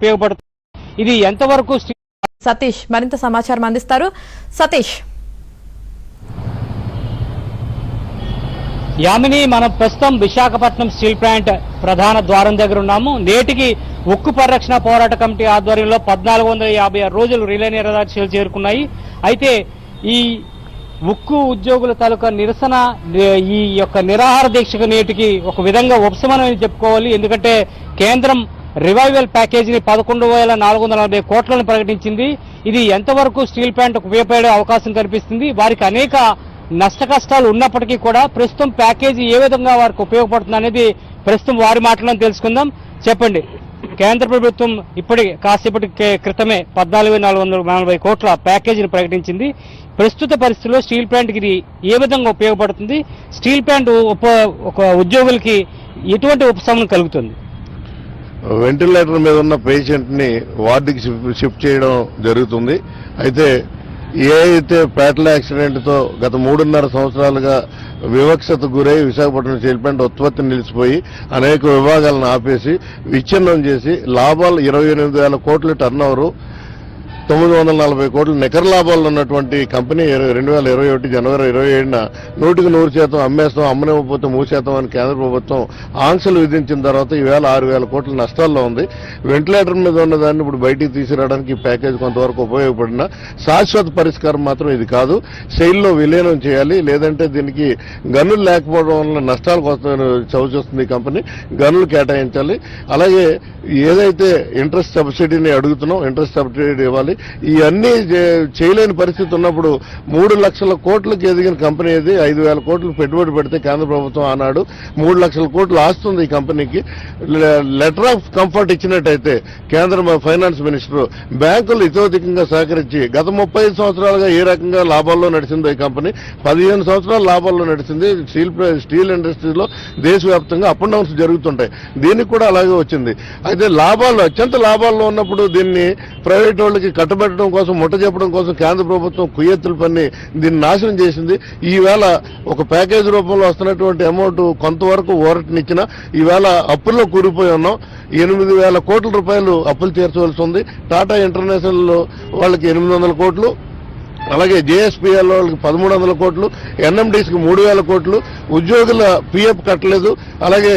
ఉపయోగపడుతుంది. ఇది ఎంతవరకు సతీష్ మరింత సమాచారం అందిస్తారు. సతీష్. యామిని, మనం ప్రస్తుతం విశాఖపట్నం స్టీల్ ప్లాంట్ ప్రధాన ద్వారం దగ్గర ఉన్నాము. నేటికి ఉక్కు పరిరక్షణ పోరాట కమిటీ ఆధ్వర్యంలో 1456 రోజులు రిలే నిరాదీక్షలు చేరుకున్నాయి. అయితే ఈ ఉక్కు ఉద్యోగుల తాలూకా నిరసన, ఈ యొక్క నిరాహార దీక్షకు నేటికి ఒక విధంగా ఉపశమనం చెప్పుకోవాలి. ఎందుకంటే కేంద్రం రివైవల్ ప్యాకేజీని 11,440 కోట్లను ప్రకటించింది. ఇది ఎంతవరకు స్టీల్ ప్లాంట్ ఉపయోగపడే అవకాశం కనిపిస్తుంది. వారికి అనేక నష్ట కష్టాలు ఉన్నప్పటికీ కూడా ప్రస్తుతం ప్యాకేజీ ఏ విధంగా వారికి ఉపయోగపడుతుంది అనేది ప్రస్తుతం వారి మాటలను తెలుసుకుందాం. చెప్పండి, కేంద్ర ప్రభుత్వం కాసేపటి క్రితమే 14,440 కోట్ల ప్యాకేజీని ప్రకటించింది. ప్రస్తుత పరిస్థితుల్లో స్టీల్ ప్లాంట్కి ఇది ఏ విధంగా ఉపయోగపడుతుంది? స్టీల్ ప్లాంట్ ఒక ఉద్యోగులకి ఎటువంటి ఉపశమనం కలుగుతుంది? వెంటిలేటర్ మీద ఉన్న పేషెంట్ ని వార్డుకి షిఫ్ట్ చేయడం జరుగుతుంది. అయితే ఫ్యాటల్ యాక్సిడెంట్ తో గత 3.5 సంవత్సరాలుగా వివక్షత గురై విశాఖపట్నం స్టీల్ ప్లాంట్ ఉత్పత్తి నిలిచిపోయి అనేక విభాగాలను ఆపేసి విచ్ఛిన్నం చేసి లాభాలు 28,000 కోట్ల టర్నోవర్, 940 కోట్ల నికర లాభాలు ఉన్నటువంటి కంపెనీ 2021 జనవరి 27న 100% అమ్మేస్తాం, అమ్మనివ్వకపోతే మూసేస్తాం అని కేంద్ర ప్రభుత్వం ఆంక్షలు విధించిన తర్వాత ఈవేళ 6,000 కోట్ల నష్టాల్లో ఉంది. వెంటిలేటర్ మీద ఉన్నదాన్ని ఇప్పుడు బయటికి తీసుకురావడానికి ఈ ప్యాకేజ్ కొంతవరకు ఉపయోగపడిన శాశ్వత పరిష్కారం మాత్రం ఇది కాదు. సెయిల్లో విలీనం చేయాలి, లేదంటే దీనికి గనులు లేకపోవడం వల్ల నష్టాలకు చవిచూస్తుంది ఈ కంపెనీ. గనులు కేటాయించాలి. అలాగే ఏదైతే ఇంట్రెస్ట్ సబ్సిడీని అడుగుతున్నాం, ఇంట్రెస్ట్ సబ్సిడీ ఇవ్వాలి. ఇవన్నీ చేయలేని పరిస్థితి ఉన్నప్పుడు 3 లక్షల కోట్లకు ఎదిగిన కంపెనీ ఇది. 5,000 కోట్లు పెట్టుబడి పెడితే కేంద్ర ప్రభుత్వం ఆనాడు 3 లక్షల కోట్లు ఆస్తుంది ఈ కంపెనీకి. లెటర్ ఆఫ్ కంఫర్ట్ ఇచ్చినట్టయితే కేంద్ర ఫైనాన్స్ మినిస్టర్ బ్యాంకులు ఇతోధికంగా సహకరించి గత 35 సంవత్సరాలుగా ఏ రకంగా లాభాల్లో నడిచిందో ఈ కంపెనీ 15 సంవత్సరాలు లాభాల్లో నడిచింది. స్టీల్ ఇండస్ట్రీలో దేశవ్యాప్తంగా అప్ అండ్ డౌన్స్ జరుగుతుంటాయి. దీనికి కూడా అలాగే వచ్చింది. అయితే అత్యంత లాభాల్లో ఉన్నప్పుడు దీన్ని ప్రైవేట్ వాళ్ళకి కట్టబెట్టడం కోసం, ముట్ట చెప్పడం కోసం కేంద్ర ప్రభుత్వం కుయ్యెత్తులు పన్ని దీన్ని నాశనం చేసింది. ఈవేళ ఒక ప్యాకేజ్ రూపంలో వస్తున్నటువంటి అమౌంట్ కొంతవరకు ఊరటనిచ్చినా ఈవేళ అప్పుల్లో కూరిపోయి ఉన్నాం. 8,000 కోట్ల రూపాయలు అప్పులు తీర్చవలసి ఉంది. టాటా ఇంటర్నేషనల్ వాళ్ళకి 800 కోట్లు, అలాగే జేఎస్పీఎల్ వాళ్ళకి 1,300 కోట్లు, ఎన్ఎండీసీకి 3,000 కోట్లు, ఉద్యోగుల పీఎఫ్ కట్టలేదు. అలాగే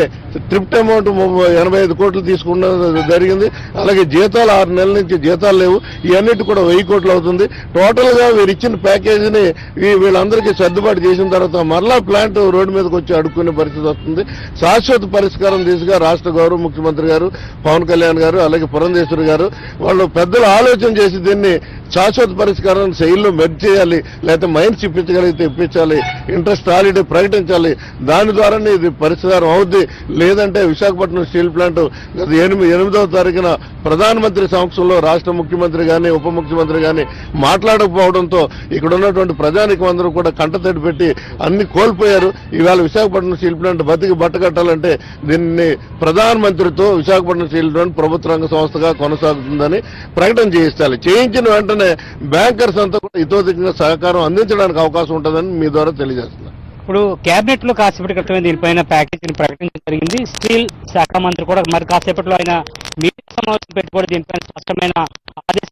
ట్రిప్ట్ అమౌంట్ 85 కోట్లు తీసుకున్న జరిగింది. అలాగే జీతాలు 6 నెలల నుంచి జీతాలు లేవు. ఇవన్నిటి కూడా 1,000 కోట్లు అవుతుంది. టోటల్ గా వీరు ఇచ్చిన ప్యాకేజీని వీళ్ళందరికీ సర్దుబాటు చేసిన తర్వాత మరలా ప్లాంట్ రోడ్డు మీదకి వచ్చి అడుక్కునే పరిస్థితి వస్తుంది. శాశ్వత పరిష్కారం దిశగా రాష్ట్ర గౌరవ ముఖ్యమంత్రి గారు పవన్ కళ్యాణ్ గారు, అలాగే పురంధేశ్వరి గారు వాళ్ళు పెద్దలు ఆలోచన చేసి దీన్ని శాశ్వత పరిష్కారం శైలిలో మెర్జ్ చేయాలి, లేకపోతే మైన్స్ ఇప్పించగలిగితే ఇప్పించాలి, ఇంట్రెస్ట్ హాలిడే ప్రకటించాలి. దాని ద్వారానే ఇది పరిష్కారం అవుద్ది. లేదంటే విశాఖపట్నం స్టీల్ ప్లాంట్ 8వ తారీఖున ప్రధానమంత్రి సమక్షంలో రాష్ట్ర ముఖ్యమంత్రి గాని ఉప ముఖ్యమంత్రి గాని మాట్లాడకపోవడంతో ఇక్కడ ఉన్నటువంటి ప్రజానికం అందరూ కూడా కంటతడి పెట్టి అన్ని కోల్పోయారు. ఇవాళ విశాఖపట్నం స్టీల్ ప్లాంట్ బతికి బట్టకట్టాలంటే దీన్ని ప్రధానమంత్రితో విశాఖపట్నం స్టీల్ ప్లాంట్ ప్రభుత్వ రంగ సంస్థగా కొనసాగుతుందని ప్రకటన చేయించాలి. చేయించిన వెంటనే బ్యాంకర్స్ అంతా కూడా ఇతోధికంగా సహకారం అందించడానికి అవకాశం ఉంటుందని మీ ద్వారా తెలియజేస్తున్నారు. ఇప్పుడు కేబినెట్ లో కాసేపటి క్రితమే దీనిపైన ప్యాకేజీని ప్రకటించడం జరిగింది. స్టీల్ శాఖ మంత్రి కూడా మరి కాసేపట్లో ఆయన మీడియా సమావేశం పెట్టి కూడా దీనిపైన స్పష్టమైన ఆదేశాలు